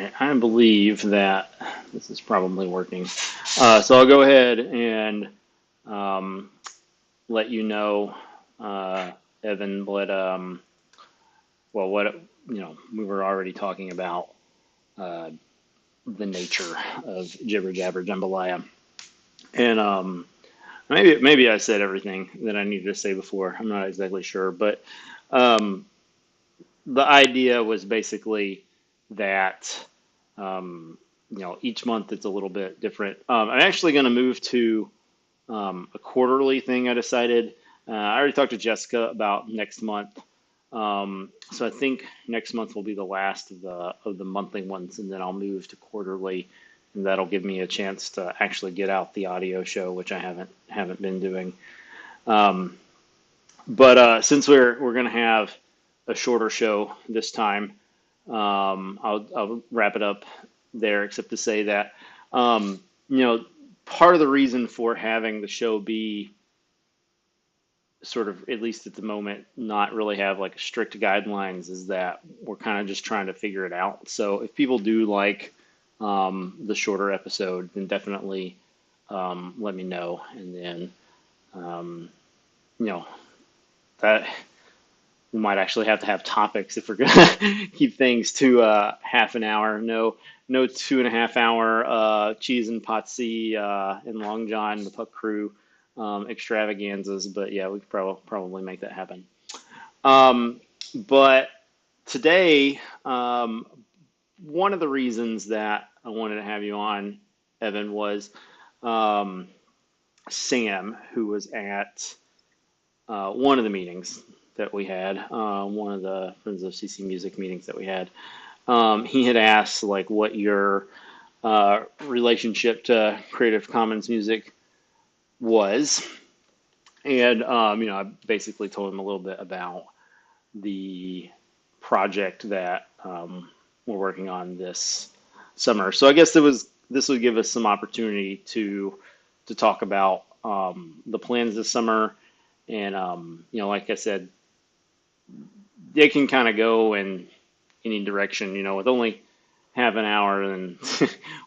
right, I believe that this is probably working. So I'll go ahead and um, let you know, Evan, what we were already talking about uh, the nature of Jibber Jabber Jambalaya, and maybe I said everything that I needed to say before. I'm not exactly sure, but um, the idea was basically that each month it's a little bit different. I'm actually going to move to a quarterly thing. I decided. I already talked to Jessica about next month, so I think next month will be the last of the monthly ones, and then I'll move to quarterly, and that'll give me a chance to actually get out the audio show, which I haven't been doing. Um, but since we're going to have a shorter show this time, I'll wrap it up there, except to say that um, you know part of the reason for having the show be sort of, at least at the moment, not really have like strict guidelines is that we're kind of just trying to figure it out. So if people do like the shorter episode, then definitely let me know, and then um, you know that we might actually have to have topics if we're gonna keep things to half an hour. No 2.5 hour cheese and Potsy and Long John the Puck Crew extravaganzas. But yeah, we could probably make that happen. Um, but today, one of the reasons that I wanted to have you on, Evan, was um, Sam, who was at one of the meetings that we had, one of the Friends of CC Music meetings that we had. He had asked like what your relationship to Creative Commons music was, and I basically told him a little bit about the project that we're working on this summer. So I guess this would give us some opportunity to talk about the plans this summer, and like I said, they can kind of go in any direction. With only half an hour, then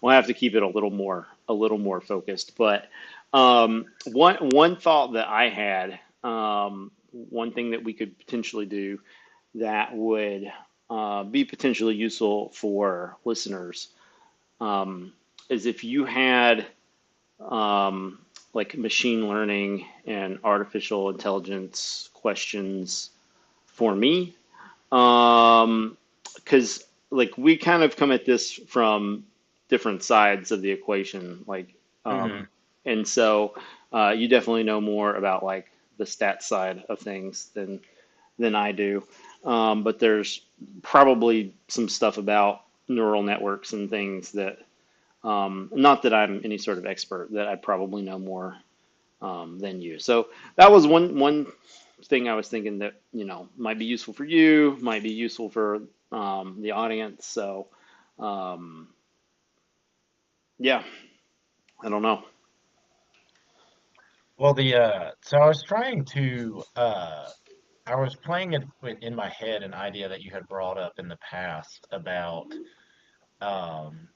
we'll have to keep it a little more focused. But one thought that I had, one thing that we could potentially do that would be potentially useful for listeners, is if you had um, like machine learning and artificial intelligence questions for me. Because like we kind of come at this from different sides of the equation, like, Hmm. and so you definitely know more about like the stat side of things than I do. But there's probably some stuff about neural networks and things that, not that I'm any sort of expert, that I probably know more than you. So that was one thing I was thinking that might be useful for you, might be useful for the audience. So um, yeah, I don't know. Well, so I was trying to I was playing it in my head an idea that you had brought up in the past about um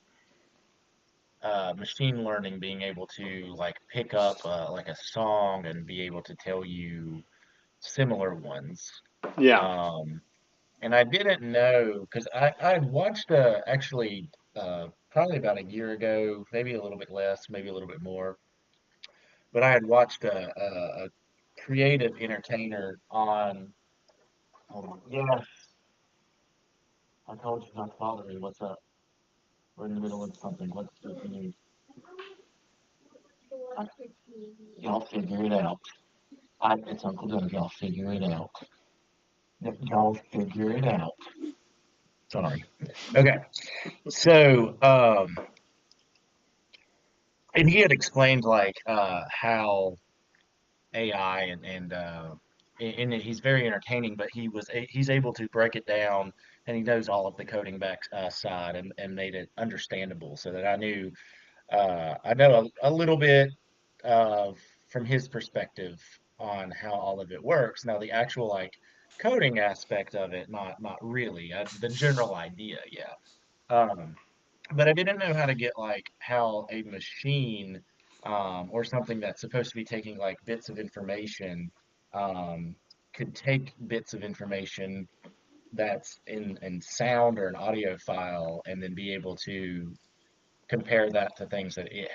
machine learning being able to like pick up like a song and be able to tell you similar ones. Yeah. Um and I didn't know because I watched actually probably about a year ago, maybe a little bit less, maybe a little bit more, but I had watched a creative entertainer on. Hold on. Yes, I told you not to bother me. What's up? We're in the middle of something. What's the news? Y'all figure it out. It's Uncle Doug. Y'all figure it out. Y'all figure it out. Sorry. Okay. So, and he had explained like how AI and he's very entertaining, but he's able to break it down and he knows all of the coding back side and made it understandable so that I know a little bit uh, from his perspective on how all of it works. Now, the actual like coding aspect of it, not really. The general idea, yeah. but I didn't know how to get like how a machine or something that's supposed to be taking like bits of information um, could take bits of information that's in sound or an audio file and then be able to compare that to things that it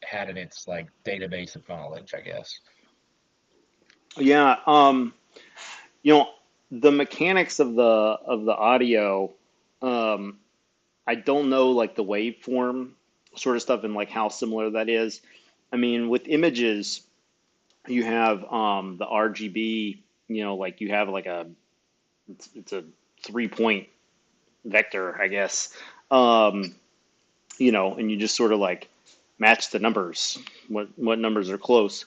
had in its like database of knowledge, I guess. Yeah, you know, the mechanics of the audio, um, I don't know like the waveform sort of stuff and like how similar that is. I mean, with images, you have the RGB, like you have like it's a 3 point vector, I guess. Um, and you just sort of like match the numbers, what numbers are close.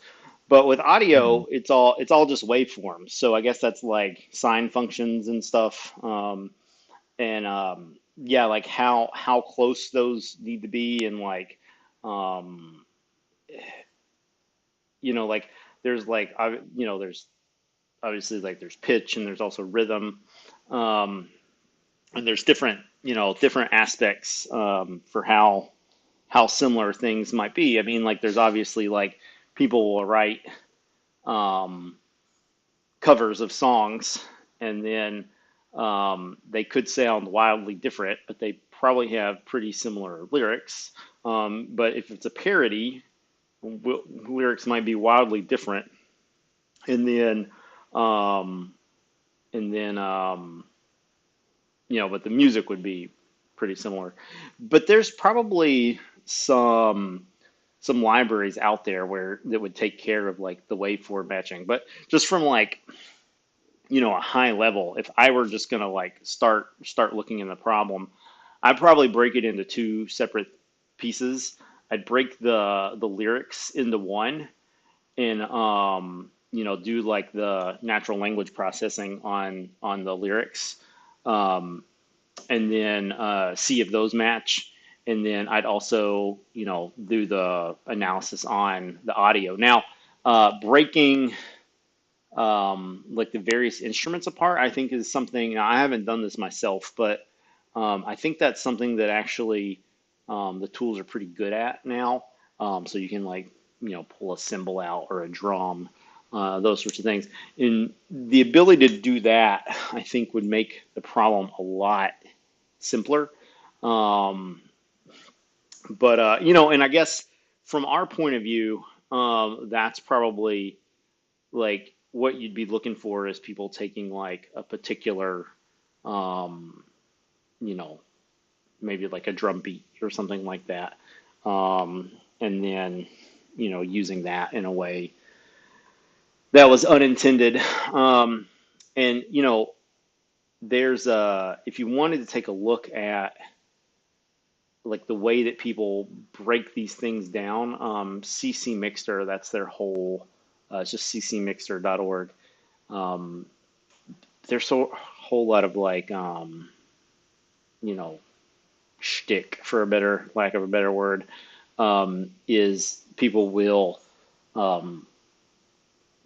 But with Hmm. audio, it's all just waveforms. So I guess that's like sine functions and stuff. And yeah, like how close those need to be, and like um, like there's like there's obviously like there's pitch and there's also rhythm, um, and there's different aspects for how similar things might be. I mean, like there's obviously like people will write um, covers of songs, and then they could sound wildly different, but they probably have pretty similar lyrics. But if it's a parody, lyrics might be wildly different, and then um, and then but the music would be pretty similar. But there's probably some libraries out there where that would take care of like the waveform matching. But just from like a high level, if I were just gonna like start looking in the problem, I'd probably break it into two separate pieces. I'd break the lyrics into one, and do like the natural language processing on the lyrics, um, and then see if those match. And then I'd also, do the analysis on the audio. Now, breaking like the various instruments apart, I think is something. Now, I haven't done this myself, but I think that's something that actually the tools are pretty good at now. So you can like pull a cymbal out or a drum, those sorts of things. And the ability to do that, I think, would make the problem a lot simpler. Um, but and I guess from our point of view, that's probably like what you'd be looking for is people taking like a particular, um, you know, maybe like a drum beat or something like that, and then using that in a way that was unintended. And there's if you wanted to take a look at like the way that people break these things down. CC Mixter, that's their whole. It's just ccmixter.org. Um, there's a whole lot of like you know shtick, for a better lack of a better word, is people um,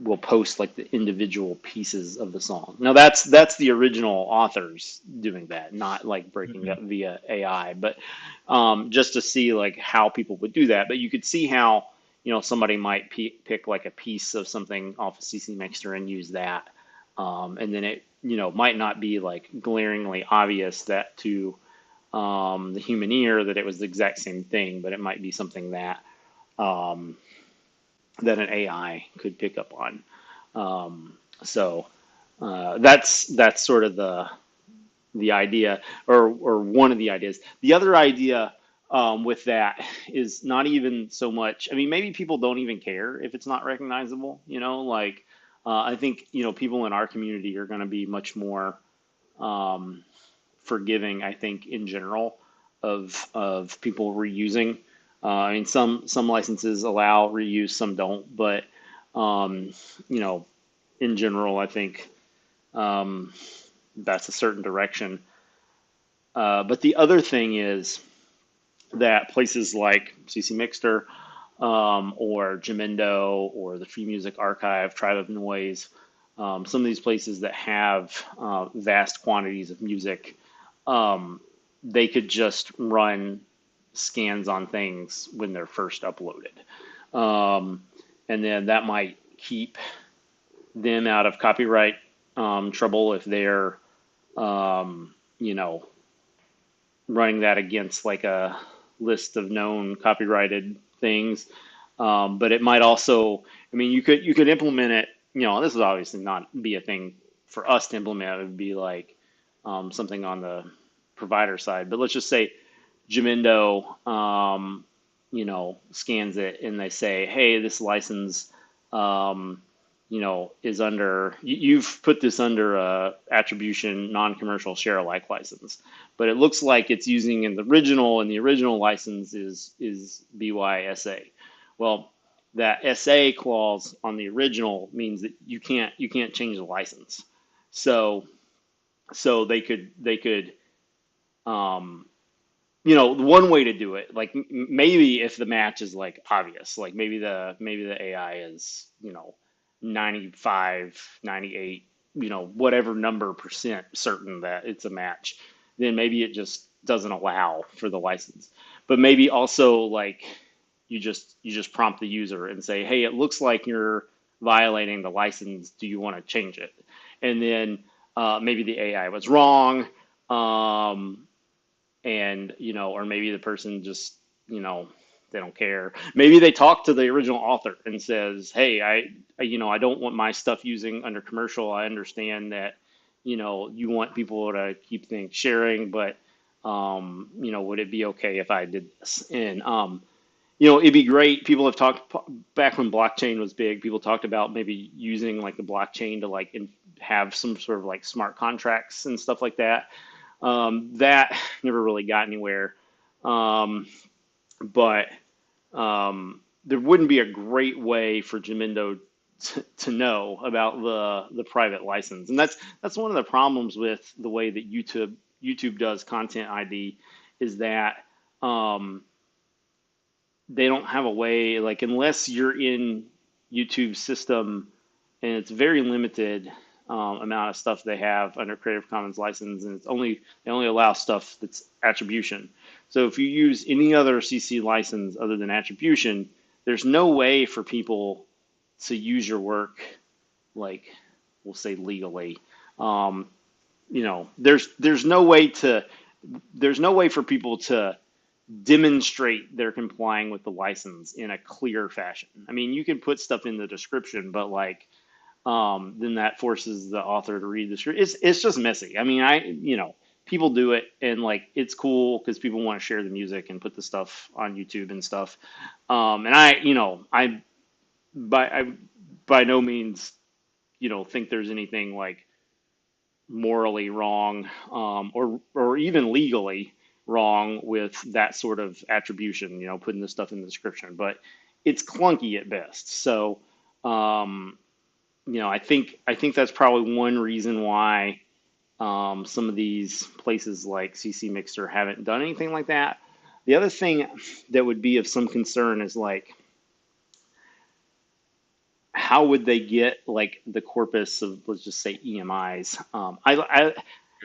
will post like the individual pieces of the song. Now that's the original authors doing that, not like breaking Hmm. up via AI, but just to see like how people would do that. But you could see how somebody might pick like a piece of something off of CC Mixer and use that, and then it might not be like glaringly obvious that to the human ear that it was the exact same thing, but it might be something um, that an AI could pick up on. So that's sort of the idea, or one of the ideas. The other idea with that is not even so much. I mean, maybe people don't even care if it's not recognizable. Like I think people in our community are going to be much more um, forgiving. I think in general of people reusing. I mean, some licenses allow reuse, some don't, but um, you know, in general, I think um, that's a certain direction. But the other thing is that places like CC Mixter or Jamendo or the Free Music Archive, Tribe of Noise, some of these places that have vast quantities of music, um, they could just run. scans on things when they're first uploaded. Um, and then that might keep them out of copyright trouble if they're, you know, running that against like a list of known copyrighted things. But it might also, I mean, you could implement it. You know, this is obviously not be a thing for us to implement. It would be like something on the provider side. But let's just say Jamindo, scans it and they say, hey, this license, um, is under, you've put this under a attribution non-commercial share alike license, but it looks like it's using in the original, and the original license is BYSA. Well, that SA clause on the original means that you can't change the license. So they could um, one way to do it, like maybe if the match is like obvious, like maybe the AI is 95, 98, whatever number percent certain that it's a match, then maybe it just doesn't allow for the license. But maybe also like you just prompt the user and say, hey, it looks like you're violating the license. Do you want to change it? And then maybe the AI was wrong. Um, and or maybe the person just they don't care. Maybe they talk to the original author and says, hey, I don't want my stuff using under commercial. I understand that you want people to keep things sharing, but would it be okay if I did this? And it'd be great. People have talked back when blockchain was big. People talked about maybe using like the blockchain to like have some sort of like smart contracts and stuff like that. That never really got anywhere. Um, but there wouldn't be a great way for Jamindo to know about the private license, and that's one of the problems with the way that YouTube does content ID, is that um, they don't have a way, like unless you're in YouTube's system, and it's very limited amount of stuff they have under Creative Commons license, and they only allow stuff that's attribution. So if you use any other CC license other than attribution, there's no way for people to use your work, like we'll say legally. Um, there's no way for people to demonstrate they're complying with the license in a clear fashion. I mean, you can put stuff in the description, but like then that forces the author to read the script. It's just messy. I mean, people do it and like it's cool because people want to share the music and put the stuff on YouTube and stuff. And I by no means think there's anything like morally wrong or even legally wrong with that sort of attribution. Putting this stuff in the description, but it's clunky at best. So. Um, I think that's probably one reason why some of these places like CC Mixer haven't done anything like that. The other thing that would be of some concern is like, how would they get like the corpus of, let's just say, EMIs?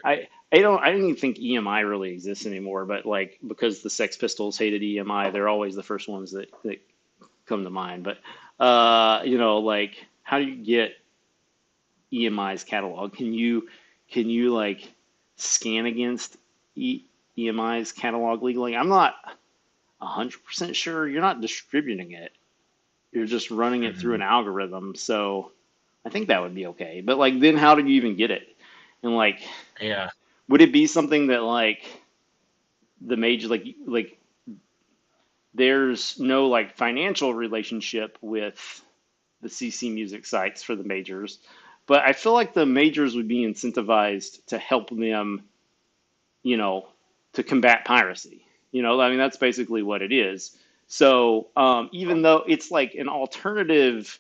I don't even think EMI really exists anymore, but like because the Sex Pistols hated EMI, they're always the first ones that come to mind. But like how do you get EMI's catalog? Can you like scan against EMI's catalog legally? I'm not 100% sure. You're not distributing it. You're just running it through Mhm. an algorithm. So I think that would be okay. But like then how do you even get it? And like Yeah. would it be something that like the major like there's no like financial relationship with the CC music sites for the majors, but I feel like the majors would be incentivized to help them, you know, to combat piracy. I mean, that's basically what it is. So even though it's like an alternative,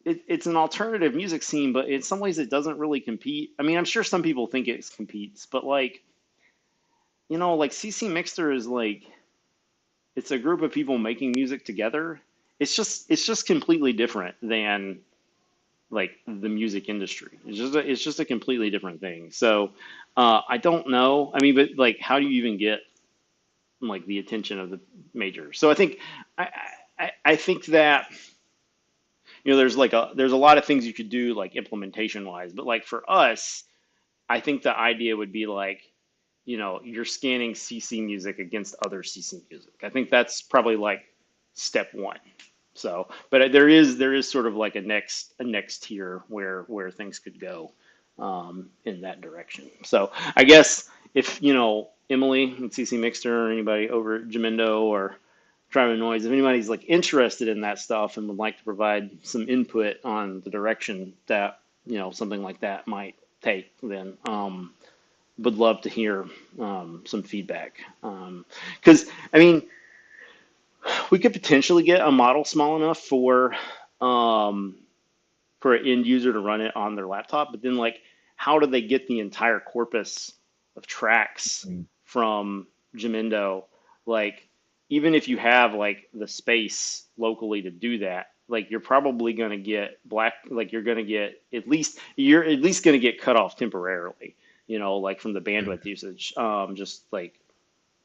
it's an alternative music scene, but in some ways it doesn't really compete. I mean, I'm sure some people think it competes, but like, like CC Mixter is like, it's a group of people making music together. It's just completely different than like the music industry. It's just a completely different thing. So I don't know. I mean, but like, how do you even get like the attention of the majors. So I I think that there's a lot of things you could do like implementation wise, but like for us, I think the idea would be like, you're scanning CC music against other CC music. I think that's probably like step one. So, but there is sort of like a next tier where things could go in that direction. So I guess if Emily and CC Mixter or anybody over at Jamendo or Driving Noise, if anybody's like interested in that stuff and would like to provide some input on the direction that something like that might take, then would love to hear some feedback. Because I mean, we could potentially get a model small enough um, for an end user to run it on their laptop, but then like, how do they get the entire corpus of tracks Mm. from Jamendo? Like, even if you have like the space locally to do that, like you're probably going to get like you're going to get you're at least going to get cut off temporarily, like from the bandwidth usage, just like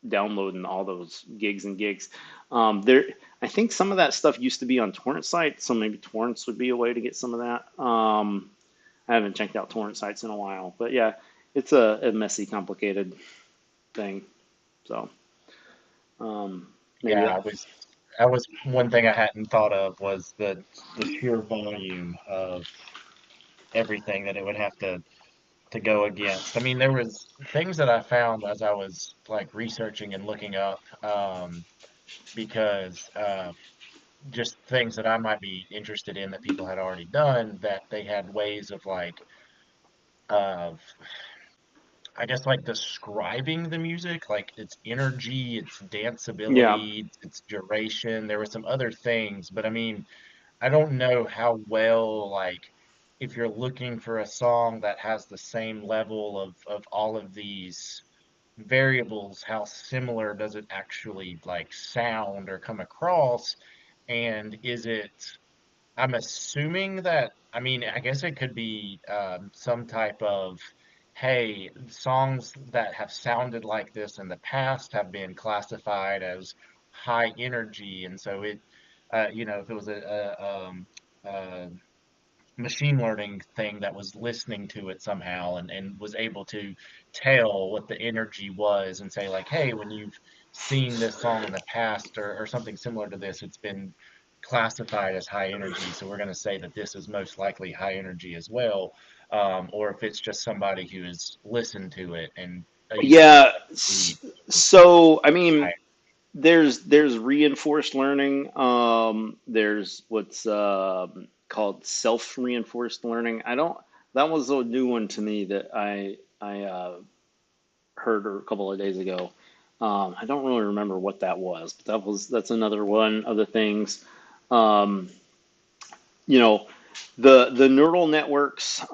downloading all those gigs and gigs. There, I think some of that stuff used to be on torrent sites, so maybe torrents would be a way to get some of that. I haven't checked out torrent sites in a while, but yeah, it's a messy, complicated thing. So maybe Yeah, that. I was one thing I hadn't thought of was the sheer volume of everything that it would have to go against. I mean, there was things that I found as I was like researching and looking up, because just things that I might be interested in that people had already done, that they had ways of like of I guess like describing the music, like its energy, its Yeah, danceability, its duration. There were some other things, but I mean, I don't know how well, like, if you're looking for a song that has the same level of all of these variables, how similar does it actually like sound or come across? And is it, I'm assuming that, I mean, I guess it could be some type of, hey, songs that have sounded like this in the past have been classified as high energy, and so if it was a machine learning thing that was listening to it somehow and was able to tell what the energy was and say like, hey, when you've seen this song in the past or something similar to this, it's been classified as high energy. So we're going to say that this is most likely high energy as well. Or if it's just somebody who has listened to it and, yeah. agreed it's So I mean, high. there's reinforced learning. There's what's called self-reinforced learning. I don't. That was a new one to me that I heard a couple of days ago. I don't really remember what that was, but that's another one of the things. Um, you know, the neural networks.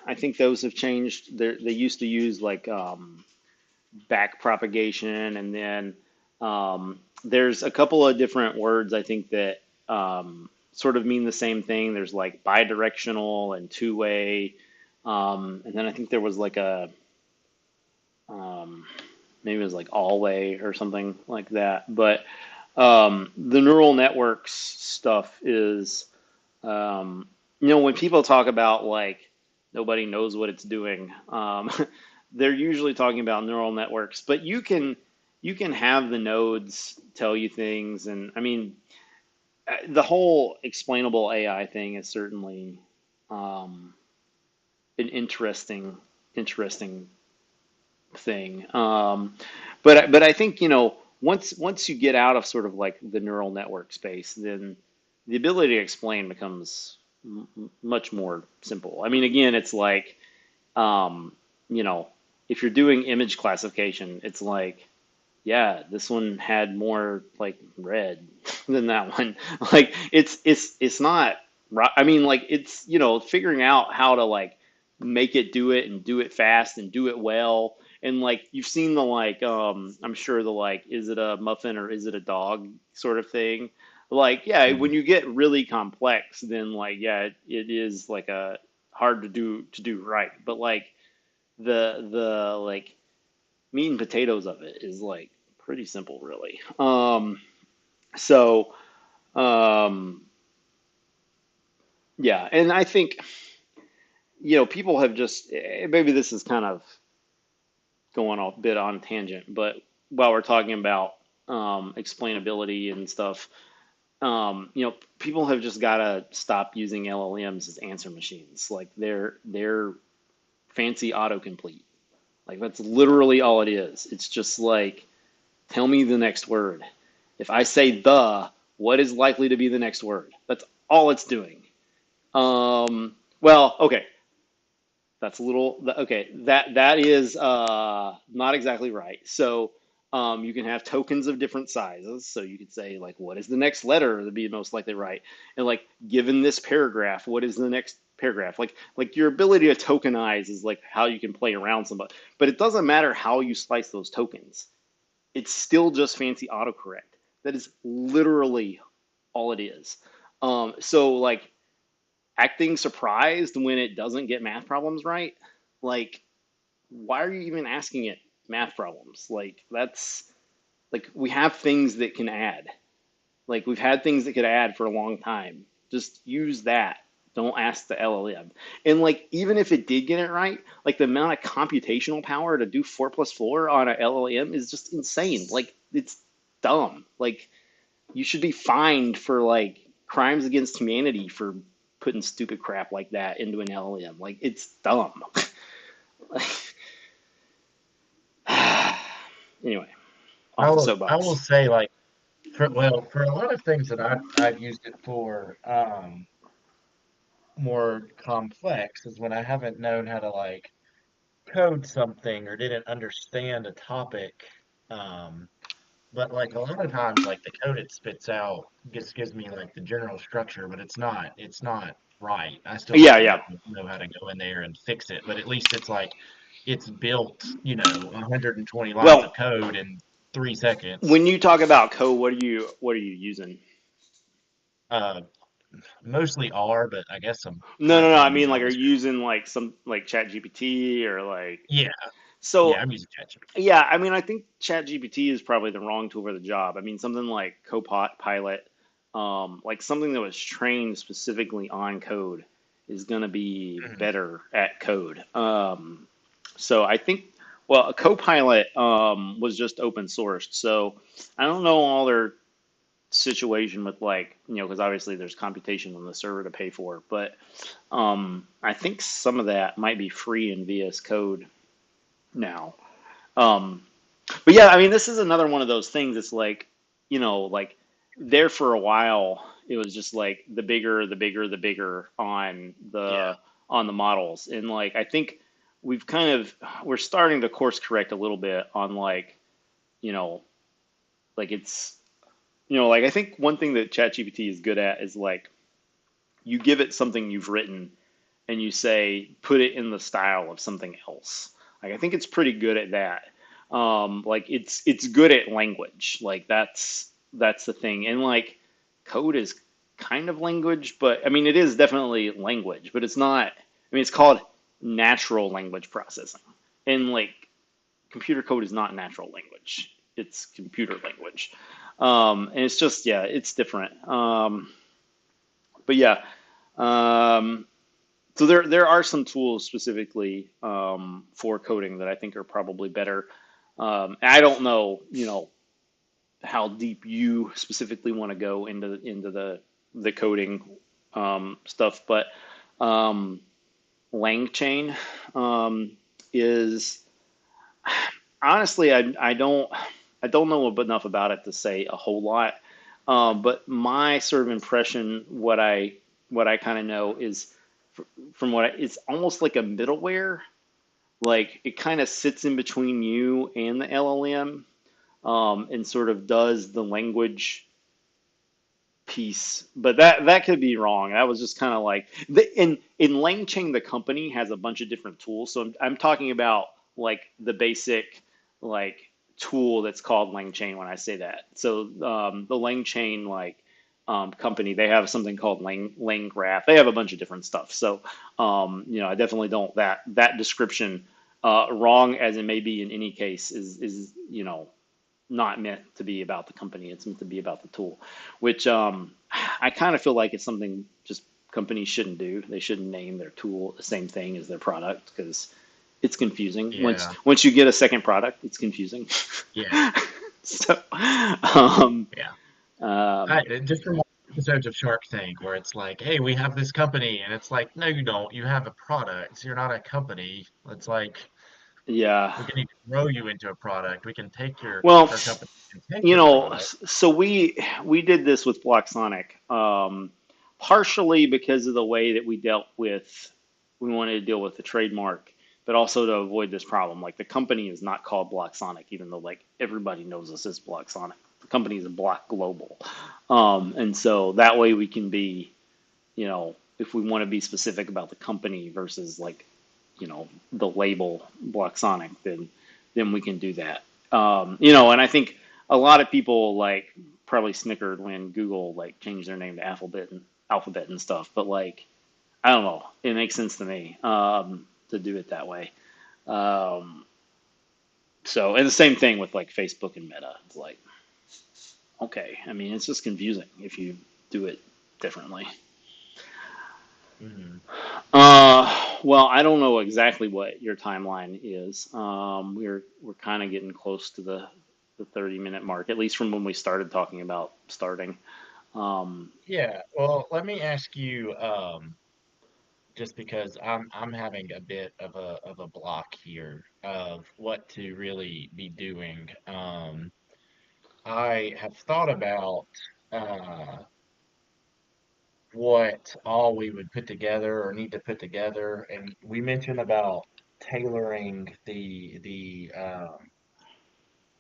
I think those have changed. They used to use like back propagation, and then there's a couple of different words I think that sort of mean the same thing. There's like bidirectional and two-way, and then I think there was like a um, maybe it was like all way or something like that. But the neural networks stuff is, when people talk about like nobody knows what it's doing, they're usually talking about neural networks. But you can have the nodes tell you things, and I mean the whole explainable AI thing is certainly um, an interesting thing. But I think once you get out of sort of like the neural network space, then the ability to explain becomes much more simple. I mean, again, it's like um, you know if you're doing image classification, it's like yeah, this one had more like red than that one. Like it's not right. I mean, like it's figuring out how to like make it do it and do it fast and do it well. And like you've seen the like I'm sure the like is it a muffin or is it a dog sort of thing. Like yeah, when Mhm. you get really complex, then like yeah, it is like a hard to do right. But like the like meat and potatoes of it is like pretty simple, really. So um, yeah, and I think people have just maybe this is kind of going off a bit on a tangent, but while we're talking about explainability and stuff, people have just got to stop using LLMs as answer machines. Like they're fancy autocomplete. Like that's literally all it is. It's just like tell me the next word. If I say what is likely to be the next word? That's all it's doing. Well, okay, that's a little okay. That is not exactly right. So you can have tokens of different sizes. So you could say like, what is the next letter to be most likely right? And like, given this paragraph, what is the next paragraph? Like your ability to tokenize is like how you can play around somebody. But it doesn't matter how you slice those tokens. It's still just fancy autocorrect. That is literally all it is. So like acting surprised when it doesn't get math problems right, like why are you even asking it math problems? Like that's like we have things that can add. Like we've had things that could add for a long time. Just use that. Don't ask the LLM. And like even if it did get it right, like the amount of computational power to do 4 plus 4 on a LLM is just insane. Like it's dumb. Like you should be fined for like crimes against humanity for putting stupid crap like that into an LLM. Like it's dumb. Anyway, off the I will soapbox. say like for a lot of things that I've used it for more complex is when I haven't known how to like code something or didn't understand a topic. Um, but like a lot of times, like the code it spits out just gives me like the general structure, but it's not right. I still have Yeah, to yeah. know how to go in there and fix it. But at least it's like it's built, 120 lines of Well, code in 3 seconds. when you talk about code, what are you using? Uh, Mostly R, but I guess some No, no, no. I Python and mean, like, are you JavaScript. using like some like Chat GPT or like? Yeah, yeah, So I'm using ChatGPT. yeah, I mean, I think Chat GPT is probably the wrong tool for the job. I mean, something like Copilot, like something that was trained specifically on code, is going to be Mhm. better at code. So I think, well, a Copilot was just open sourced, so I don't know all their situation with like because obviously there's computation on the server to pay for, but I think some of that might be free in VS Code now. Um, but yeah, I mean, this is another one of those things. It's like, like there for a while, it was just like the bigger, the bigger, the bigger Yeah. on the models, and like I think we're starting to course correct a little bit on like, you know, like it's like I think one thing that ChatGPT is good at is like you give it something you've written and you say put it in the style of something else. Like I think it's pretty good at that. Like it's good at language. Like that's the thing. And like code is kind of language, but I mean it is definitely language, but it's not. I mean it's called natural language processing, and like computer code is not natural language. It's computer language, and it's just yeah, it's different. But yeah, um, so there are some tools specifically for coding that I think are probably better. I don't know, how deep you specifically want to go into the coding stuff, but um, LangChain is honestly I don't know enough about it to say a whole lot. But my sort of impression, what I kind of know is from it's almost like a middleware. Like it kind of sits in between you and the LLM, and sort of does the language piece. But that could be wrong. That was just kind of like in LangChain, the company has a bunch of different tools. So I'm talking about like the basic like tool that's called LangChain when I say that. So the LangChain company, they have something called LangGraph. They have a bunch of different stuff. So I definitely don't that description Wrong as it may be in any case is not meant to be about the company. It's meant to be about the tool, which I kind of feel like it's something just companies shouldn't do. They shouldn't name their tool the same thing as their product because it's confusing. Yeah. Once you get a second product, it's confusing. Yeah. So, um, Yeah. um, It just reminds me of episodes of Shark Tank where it's like, hey, we have this company, and it's like, no, you don't. You have a product. You're not a company. It's like yeah. we can even grow you into a product. We can take Well, our company and take your product. so we did this with Block Sonic, partially because of the way that we wanted to deal with the trademark, but also to avoid this problem. Like the company is not called Block Sonic, even though like everybody knows us as Block Sonic. The company is Block Global, and so that way we can be, if we want to be specific about the company versus like, the label Block Sonic, then we can do that. And I think a lot of people like probably snickered when Google like changed their name to Alphabet and stuff. But like, I don't know, it makes sense to me to do it that way. Um, and the same thing with like Facebook and Meta. It's like, okay, I mean, it's just confusing if you do it differently. Mhm. Well, I don't know exactly what your timeline is. We're kind of getting close to the 30-minute mark, at least from when we started talking about starting. Um, Yeah. Well, let me ask you, just because I'm having a bit of a block here of what to really be doing. I have thought about uh, what all we would put together or need to put together, and we mentioned about tailoring the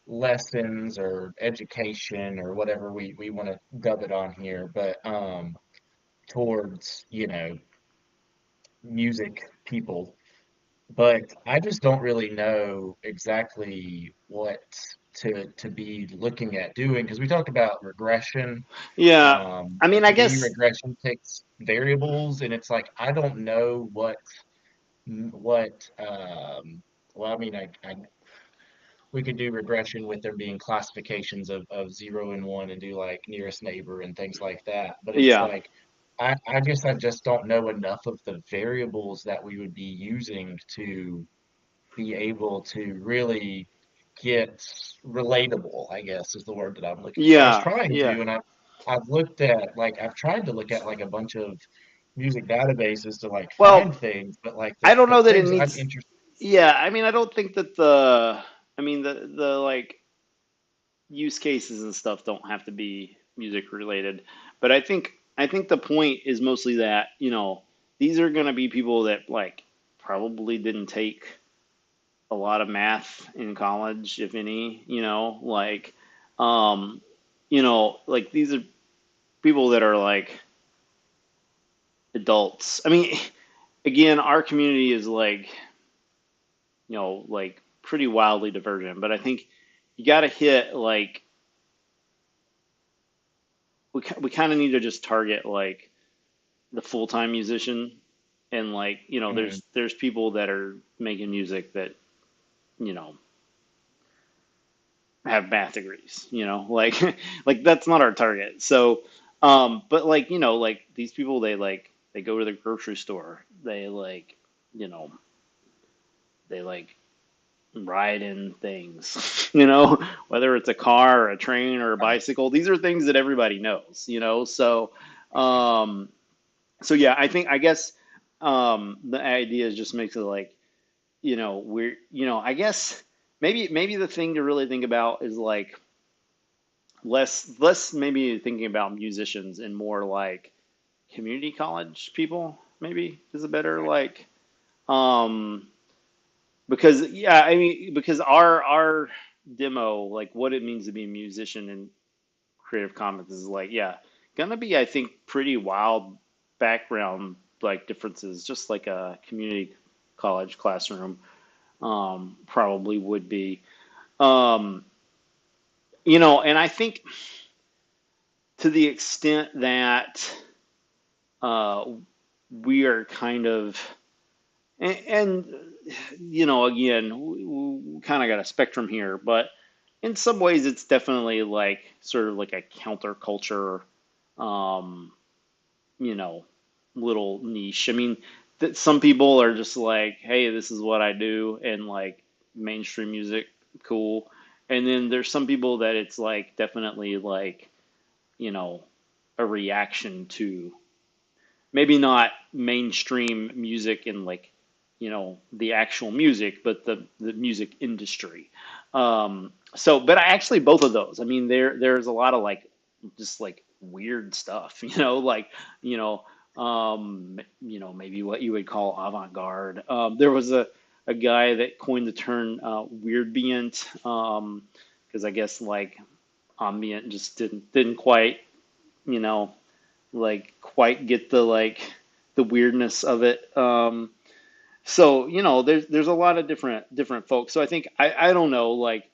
lessons or education or whatever we want to dub it on here, but towards, music people. But I just don't really know exactly what to be looking at doing because we talked about regression. yeah, I mean, I To me, guess, regression takes variables, and it's like I don't know what well, I mean, I we could do regression with there being classifications of 0 and 1 and do like nearest neighbor and things like that. But it's yeah, like I guess I just don't know enough of the variables that we would be using to be able to really get relatable, I guess is the word that I'm looking for. I was yeah, trying yeah. to, and I've tried to look at like a bunch of music databases to like Well, find things, but like I don't the know that it things I'm needs. interested. Yeah, I mean, I don't think that I mean, the like use cases and stuff don't have to be music related. But I think the point is mostly that, these are going to be people that like probably didn't take a lot of math in college, if any, um, like these are people that are like adults. I mean, again, our community is like, like pretty wildly divergent, but I think you got to hit like we kind of need to just target like the full time musician, and like Mhm. there's people that are making music that you know have math degrees, like like that's not our target. So, but like like these people, they go to the grocery store, they like you know they like ride in things, whether it's a car or a train or a Right. bicycle. These are things that everybody knows, so. Um, so yeah, I guess the idea is just makes it like we're I guess maybe the thing to really think about is like less maybe thinking about musicians and more like community college people maybe is a better like um because yeah, I mean, because our demo, like what it means to be a musician in Creative Commons, is like, yeah, gonna be, I think, pretty wild background like differences, just like a community college classroom probably would be. Um, and I think to the extent that uh, we are kind of and again, we kind of got a spectrum here, but in some ways, it's definitely like sort of like a counterculture, um, you know, little niche. I mean, that some people are just like, hey, this is what I do, and like mainstream music, cool. And then there's some people that it's like definitely like, you know, a reaction to maybe not mainstream music and like the actual music, but the music industry. But I actually both of those. I mean, there's a lot of like just like weird stuff, like maybe what you would call avant-garde. There was a guy that coined the term weirdbient, because I guess like ambient just didn't quite you know like quite get the weirdness of it. So there's a lot of different folks. So I don't know, like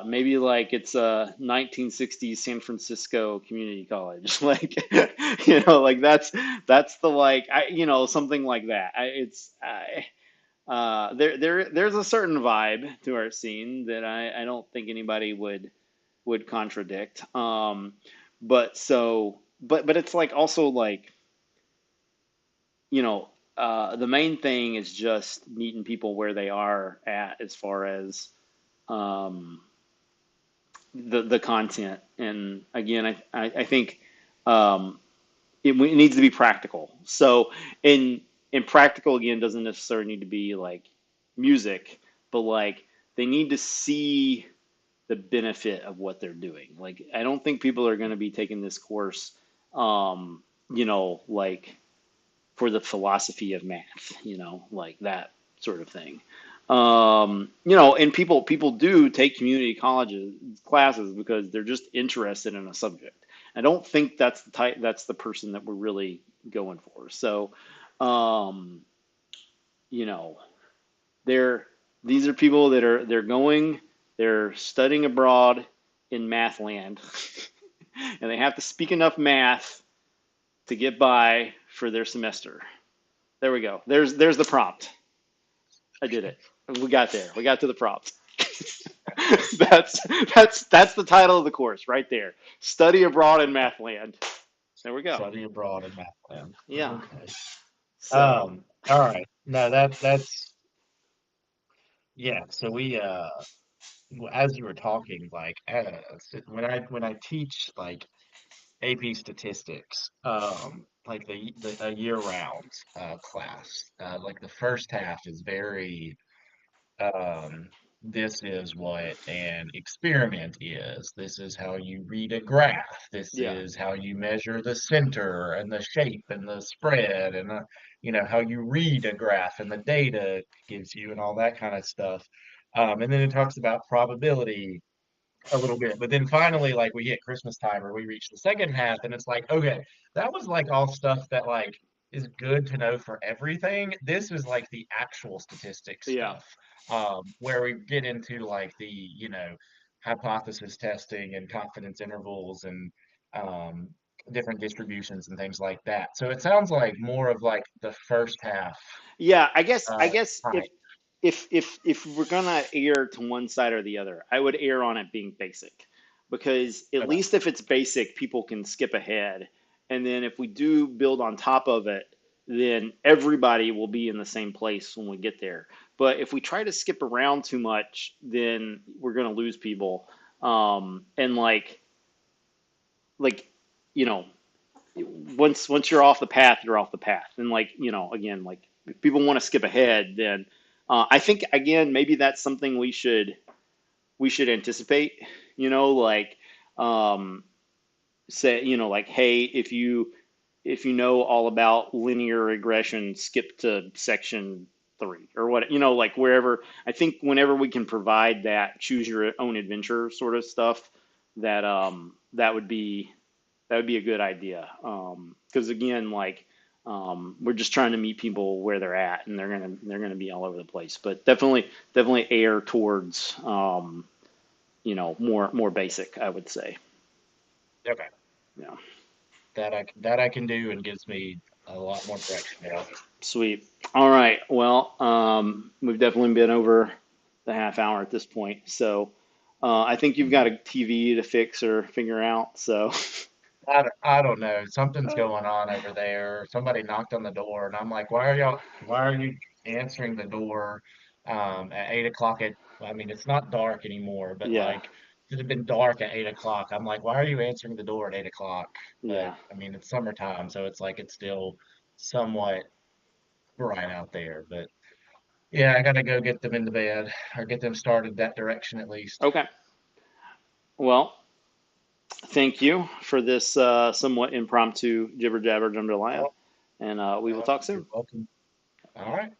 maybe like it's a 1960s San Francisco community college, like like that's the like something like that. There's a certain vibe to our scene that I don't think anybody would contradict. But it's like also like the main thing is just meeting people where they are at as far as um, the content. And again, I think um, it needs to be practical. So, in practical again doesn't necessarily need to be like music, but like they need to see the benefit of what they're doing. Like I don't think people are going to be taking this course, like for the philosophy of math, like that sort of thing. And people do take community colleges classes because they're just interested in a subject. I don't think that's the person that we're really going for. So, um, you know, they're these are people they're studying abroad in Mathland, and they have to speak enough math to get by for their semester. There we go. There's the prompt. I did it. We got there. We got to the prompt. that's that's the title of the course right there. Study abroad in Mathland. There we go. Study abroad in Mathland. Yeah. Okay. So All right. No, that's yeah. So as you were talking, like when I teach like AP statistics, like the a year round class, like the first half is very um, this is what an experiment is. This is how you read a graph. This yeah. is how you measure the center and the shape and the spread and how you read a graph and the data it gives you and all that kind of stuff. And then it talks about probability a little bit. But then finally, like we hit Christmas time or we reach the second half, and it's like, okay, that was like all stuff that like is good to know for everything. This is like the actual statistics Yeah. stuff, where we get into like the, hypothesis testing and confidence intervals and um, different distributions and things like that. So it sounds like more of like the first half Yeah, I guess if type. if we're gonna err to one side or the other, I would err on it being basic, because at Okay, least if it's basic, people can skip ahead, and then if we do build on top of it, then everybody will be in the same place when we get there. But if we try to skip around too much, then we're gonna lose people. And like you know, once you're off the path, you're off the path. And like again, like if people want to skip ahead, then I think again maybe that's something we should anticipate. Like um, say like hey, if you know all about linear regression, skip to section 3 or what like wherever. I think whenever we can provide that choose your own adventure sort of stuff, that would be a good idea. Because again, like we're just trying to meet people where they're at, and they're gonna be all over the place. But definitely err towards more basic, I would say. okay. Yeah. That I can do and gives me a lot more direction now. Sweet. All right. Well, we've definitely been over the half hour at this point. So I think you've got a TV to fix or figure out. So I don't know. Something's going on over there. Somebody knocked on the door, and I'm like, why are you answering the door at 8 o'clock I mean, it's not dark anymore, but yeah, like it had been dark at 8 o'clock. I'm like, why are you answering the door at 8 o'clock? But yeah. I mean, it's summertime, so it's like it's still somewhat bright out there. But yeah, I gotta go get them into bed or get them started that direction at least. Okay. Well, thank you for this somewhat impromptu jibber jabber jambalaya, Well, and we will talk you're soon. welcome. All right.